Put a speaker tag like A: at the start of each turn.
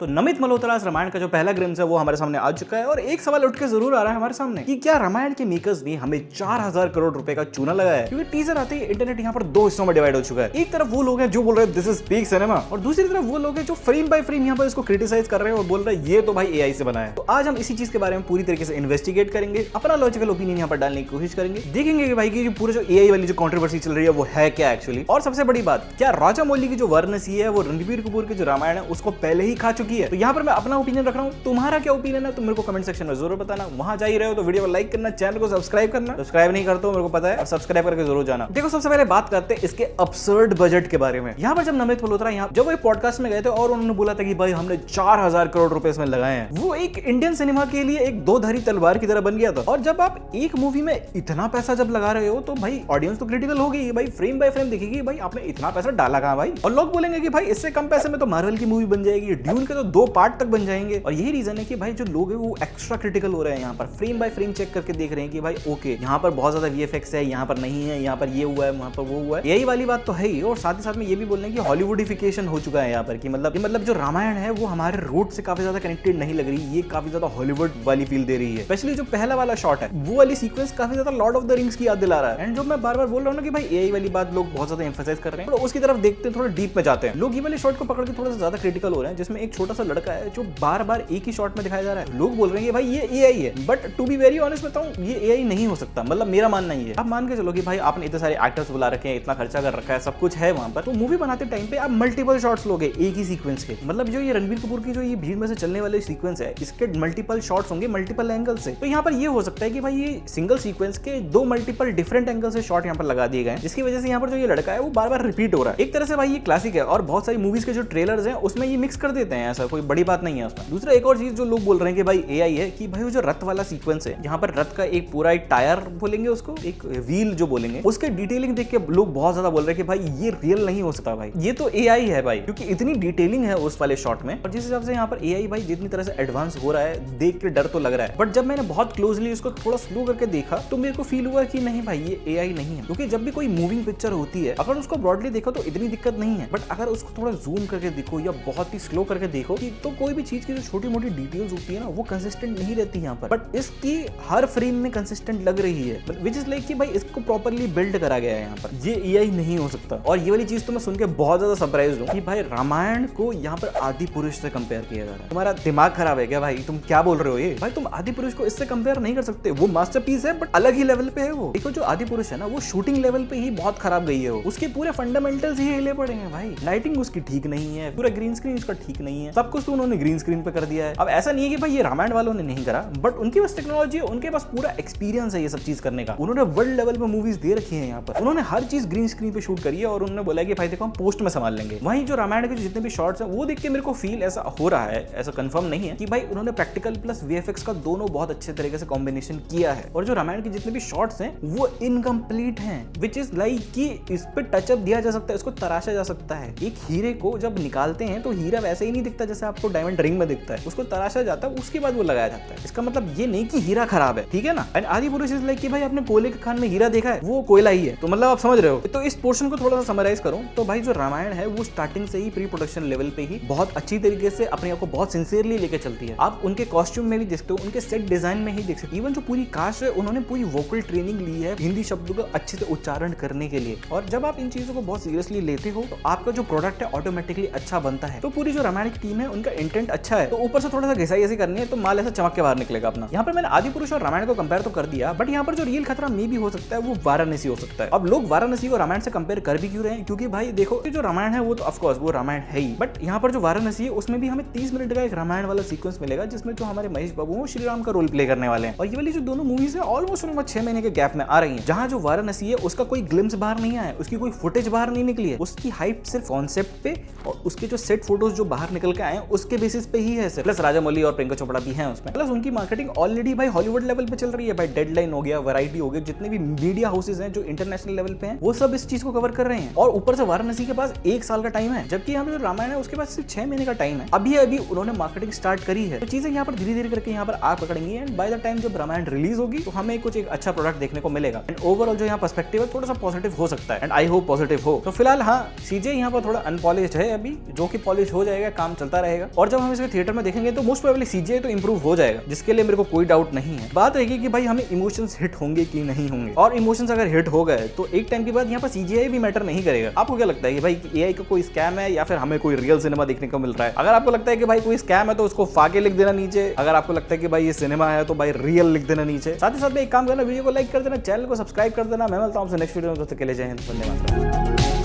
A: तो नमित मल्होत्रा रामायण का जो पहला ग्लिम्स है वो हमारे सामने आ चुका है और एक सवाल उठ के जरूर आ रहा है हमारे सामने कि क्या रामायण के मेकर्स ने हमें 4000 करोड़ रुपए का चूना लगाया है। क्योंकि टीजर आते ही इंटरनेट यहाँ पर दो हिस्सों में डिवाइड हो चुका है। एक तरफ वो लोग हैं जो बोल रहे हैं दिस इज पीक सिनेमा और दूसरी तरफ वो लोग हैं जो फ्रेम बाय फ्रेम यहाँ पर इसको क्रिटिसाइज कर रहे हैं और बोल रहे हैं ये तो भाई एआई से बना है। तो आज हम इसी चीज के बारे में पूरी तरीके से इन्वेस्टिगेट करेंगे, अपना लॉजिकल ओपिनियन यहाँ पर डालने की कोशिश करेंगे, देखेंगे कि भाई की पूरा जो एआई वाली जो कंट्रोवर्सी चल रही है वो है क्या एक्चुअली। और सबसे बड़ी बात, क्या राजामौली की जो वाराणसी है वो रणबीर कपूर की जो रामायण है उसको पहले ही खा चुकी है। तो यहाँ पर मैं अपना ओपिनियन रख रहा हूँ, तुम्हारा क्या ओपिनियन है तो मेरे को कमेंट सेक्शन में जरूर बताना। वहां जा ही रहे हो तो वीडियो को लाइक करना, चैनल को सब्सक्राइब करना, सब्सक्राइब नहीं करते हो मेरे को पता है, और सब्सक्राइब करके जरूर जाना। देखो सबसे पहले बात करते हैं इसके अब्सर्ड बजट के बारे में। यहाँ पर जब नमित मल्होत्रा यहाँ जब वो पॉडकास्ट में गए थे और उन्होंने बोला था कि भाई हमने 4000 करोड़ रुपए इसमें लगाए हैं, वो एक इंडियन सिनेमा के लिए एक दो धारी तलवार की तरह बन गया था। और जब आप एक मूवी में इतना पैसा जब लगा रहे हो तो भाई ऑडियंस तो क्रिटिकल होगी, भाई फ्रेम बाय फ्रेम देखेगी भाई आपने इतना पैसा डाला कहां भाई। और लोग बोलेंगे कि भाई इससे कम पैसे में तो मार्वल की मूवी बन जाएगी, ड्यून के तो 2 पार्ट तक बन जाएंगे। और यही रीजन है कि भाई जो लोग हैं वो एक्स्ट्रा क्रिटिकल हो रहे हैं, यहाँ पर फ्रेम बाय फ्रेम चेक करके देख रहे हैं कि भाई ओके यहाँ पर बहुत ज्यादा वीएफएक्स है, यहाँ पर नहीं है, यहाँ पर ये हुआ है, वहाँ पर वो हुआ है। यही वाली बात तो है ही। और साथ ही साथ में ये भी बोल रहे हैं कि हॉलीवुडिफिकेशन हो चुका है यहाँ पर, कि मतलब जो रामायण है वो हमारे रूट से काफी ज्यादा कनेक्टेड नहीं लग रही, ये काफी ज्यादा हॉलीवुड वाली फील दे रही है। स्पेशली जो पहला वाला शॉट है वो वाली सीक्वेंस काफी ज्यादा लॉर्ड ऑफ द रिंग्स की याद दिला रहा है। एंड जो मैं बार बार बोल रहा हूँ ना कि भाई एआई वाली बात लोग बहुत ज्यादा एम्फसाइज कर रहे हैं, उसकी तरफ देखते हैं, थोड़ा डीप में जाते हैं। लोग ये वाले शॉट को पकड़ के थोड़ा सा ज्यादा क्रिटिकल हो रहे हैं, जिसमें एक छोटा सा लड़का है जो बार बार एक ही शॉट में दिखाया जा रहा है। लोग बोल रहे हैं कि भाई ये एआई है, but to be very honest बताऊं ये एआई नहीं हो सकता। मतलब मेरा मानना ही है। आप मान के चलो कि भाई आपने इतने सारे एक्टर्स बुला रखे हैं, इतना खर्चा कर रखा है, सब कुछ है वहां पर, तो मूवी बनाते टाइम पे आप मल्टीपल शॉट्स लोगे एक ही सीक्वेंस के। मतलब जो ये रणबीर कपूर की जो ये भीड़ में से चलने वाले सीक्वेंस है इसके मल्टीपल शॉट्स होंगे मल्टीपल एंगल से। तो यहाँ पर ये हो सकता है कि भाई ये सिंगल सीक्वेंस के 2 मल्टीपल डिफरेंट एंगल से शॉट यहाँ पर लगा दिए गए, जिसकी वजह से यहाँ पर जो ये लड़का है वो बार बार रिपीट हो रहा है। एक तरह से भाई ये क्लासिक है और बहुत सारी मूवीज के जो ट्रेलर्स हैं उसमें ये मिक्स कर देते हैं, ऐसा कोई बड़ी बात नहीं है उसमें। दूसरा एक और चीज जो लोग बोल रहे हैं कि भाई एआई है, कि भाई वो जो रथ वाला सीक्वेंस है यहाँ पर रथ का एक पूरा एक टायर बोलेंगे उसको, एक व्हील जो बोलेंगे, उसके डिटेलिंग देख के लोग बहुत ज्यादा बोल रहे हैं कि भाई ये रियल नहीं हो सकता भाई, ये तो एआई है भाई, क्योंकि इतनी डिटेलिंग है उस वाले शॉट में। और जिस हिसाब से यहाँ पर एआई भाई जितनी तरह से एडवांस हो रहा है देख के डर तो लग रहा है। बट जब मैंने बहुत क्लोजली उसको थोड़ा स्लो करके देखा तो मेरे को फील हुआ कि नहीं भाई ये एआई नहीं है। क्योंकि जब भी कोई मूविंग पिक्चर होती है अगर उसको ब्रॉडली देखो तो इतनी दिक्कत नहीं है, बट अगर उसको थोड़ा जूम करके देखो या बहुत ही स्लो करके देखो तो कोई भी चीज की जो छोटी मोटी डिटेल्स होती है ना वो कंसिस्टेंट नहीं रहती यहाँ पर। बट इसकी हर फ्रेम में कंसिस्टेंट लग रही है, विच इज लाइक कि भाई इसको प्रॉपर्ली बिल्ड करा गया है यहाँ पर, ये एआई नहीं हो सकता। और ये वाली चीज तो मैं सुन के बहुत ज्यादा सरप्राइज हूँ कि भाई रामायण को यहाँ पर आदि पुरुष से कंपेयर किया जा रहा है। तुम्हारा दिमाग खराब है क्या भाई? तुम क्या बोल रहे हो ये भाई? तुम आदि पुरुष को इससे कंपेयर नहीं कर सकते। वो मास्टरपीस है बट अलग ही लेवल पे है वो। देखो जो आदि पुरुष है ना वो शूटिंग लेवल पे ही बहुत खराब गई है, वो उसके पूरे फंडामेंटल्स ही हिले पड़े हैं भाई। लाइटिंग उसकी ठीक नहीं है, पूरा ग्रीन स्क्रीन उसका ठीक नहीं है, सब कुछ तो उन्होंने ग्रीन स्क्रीन पे कर दिया है। अब ऐसा नहीं है कि भाई ये रामायण वालों ने नहीं करा, बट उनके पास टेक्नोलॉजी है, उनके पास पूरा एक्सपीरियंस है ये सब चीज करने का। उन्होंने वर्ल्ड लेवल पे मूवीज दे रखी है यहाँ पर, उन्होंने हर चीज ग्रीन स्क्रीन पे शूट करी है और उन्होंने बोला कि भाई देखो हम पोस्ट में संभाल लेंगे। वहीं जो रामायण के जितने भी शॉट्स हैं वो देख के मेरे को फील ऐसा हो रहा है, ऐसा कंफर्म नहीं है, कि भाई उन्होंने प्रैक्टिकल प्लस वीएफएक्स का दोनों बहुत अच्छे तरीके से कॉम्बिनेशन किया है। और जो रामायण के जितने भी शॉट्स हैं वो इनकम्प्लीट हैं, विच इज लाइक कि इस पे टचअप दिया जा सकता है, इसको तराशा जा सकता है। एक हीरे को जब निकालते हैं तो हीरा वैसे ही नहीं दिखता जैसे आपको डायमंड रिंग में दिखता है, उसको तराशा जाता है उसके बाद वो लगाया जाता है। इसका मतलब ये नहीं कि हीरा खराब है, ठीक है ना। एंड आदि पुरुष इज लाइक कि भाई आपने कोयले के खान में हीरा देखा है, वो कोयला ही है, तो मतलब आप समझ रहे हो। तो इस पोर्शन को थोड़ा सा समराइज करूं तो भाई जो रामायण है वो स्टार्टिंग से ही प्री प्रोडक्शन लेवल पे ही बहुत अच्छी तरीके से अपने आप को बहुत सिंसियरली लेके चलती है। आप उनके कॉस्ट्यूम में भी देख सकते हो, उनके सेट डिजाइन में ही देख सकते हो। इवन जो पूरी कास्ट है उन्होंने पूरी वोकल ट्रेनिंग ली है हिंदी शब्दों का अच्छे से उच्चारण करने के लिए। और जब आप इन चीजों को बहुत सीरियसली लेते हो तो आपका जो प्रोडक्ट है ऑटोमेटिकली अच्छा बनता है। तो पूरी जो रामायण की टीम है उनका इंटेंट अच्छा है, तो ऊपर से थोड़ा सा घिसाई ऐसी करनी है तो माल ऐसा चमक के बाहर निकलेगा अपना। यहाँ पर मैंने आदि पुरुष और रामायण को कंपेयर तो कर दिया, बट यहाँ पर जो रियल खतरा मे भी हो सकता है वो वाराणसी हो सकता है। अब लोग वाराणसी को रामायण से कंपेयर कर भी क्यों रहे हैं? क्योंकि भाई देखो जो रामायण है वो तो ऑफकोर्स वो रामायण है ही, बट यहाँ पर जो वाराणसी है उसमें भी हमें 30 मिनट का एक रामायण वाला सीक्वेंस मिलेगा जिसमें जो हमारे महेश बाबू वो श्री राम का रोल प्ले करने वाले हैं। और ये वाली जो दोनों मूवीज है ऑलमोस्ट 6 महीने के गैप में आ रही है। जहाँ जो वाराणसी है उसका कोई ग्लिम्स बाहर नहीं आया, उसकी कोई फुटेज बाहर नहीं निकली है, उसकी हाइप सिर्फ कॉन्सेप्ट पे और उसके जो सेट फोटोज जो बाहर निकल के आए उसके बेसिस पे ही है। प्लस राजामौली और प्रियंका चोपड़ा भी हैं उसमें, प्लस उनकी मार्केटिंग ऑलरेडी भाई हॉलीवुड लेवल पे चल रही है भाई। डेडलाइन हो गया, वैरायटी हो गया, जितने भी मीडिया हाउसेज हैं जो इंटरनेशनल लेवल पे हैं वो सब इस चीज को कवर कर रहे हैं। और ऊपर से वाराणसी के पास 1 साल का टाइम है, जबकि यहाँ पे जो रामायण है उसके पास सिर्फ 6 महीने का टाइम है। अभी उन्होंने मार्केटिंग स्टार्ट करी है, तो चीजें यहाँ पर धीरे धीरे करके यहाँ पर आग पकड़ेंगी एंड बाय द टाइम जब रामायण रिलीज होगी तो हमें कुछ एक अच्छा प्रोडक्ट देखने को मिलेगा। एंड ओवरऑल जो यहाँ पर्सपेक्टिव है थोड़ा सा पॉजिटिव हो सकता है एंड आई होप पॉजिटिव हो। तो फिलहाल हाँ सीजे यहाँ पर थोड़ा अनपॉलिश्ड है अभी, जो कि पॉलिश हो जाएगा, काम चलता रहेगा। और जब हम इसे थिएटर में देखेंगे तो मोस्ट प्रोबेबली सीजीआई तो इंप्रूव हो जाएगा, जिसके लिए मेरे को कोई डाउट नहीं है। बात रहेगी कि भाई हमें इमोशंस हिट होंगे कि नहीं होंगे, और इमोशंस अगर हिट हो गए तो एक टाइम के बाद यहाँ पर सीजीआई भी मैटर नहीं करेगा। आपको क्या लगता है कि भाई एआई का कोई स्कैम है या फिर हमें कोई रियल सिनेमा देखने को मिल रहा है? अगर आपको लगता है कि भाई कोई स्कैम है तो उसको फाके लिख देना नीचे, अगर आपको लगता है कि भाई ये सिनेमा है तो भाई रियल लिख देना नीचे। साथ ही साथ में एक काम करना, वीडियो को लाइक कर देना, चैनल को सब्सक्राइब कर देना। मैं मिलता हूं आपसे नेक्स्ट वीडियो में, तब तक के लिए जय हिंद, वंदे मातरम।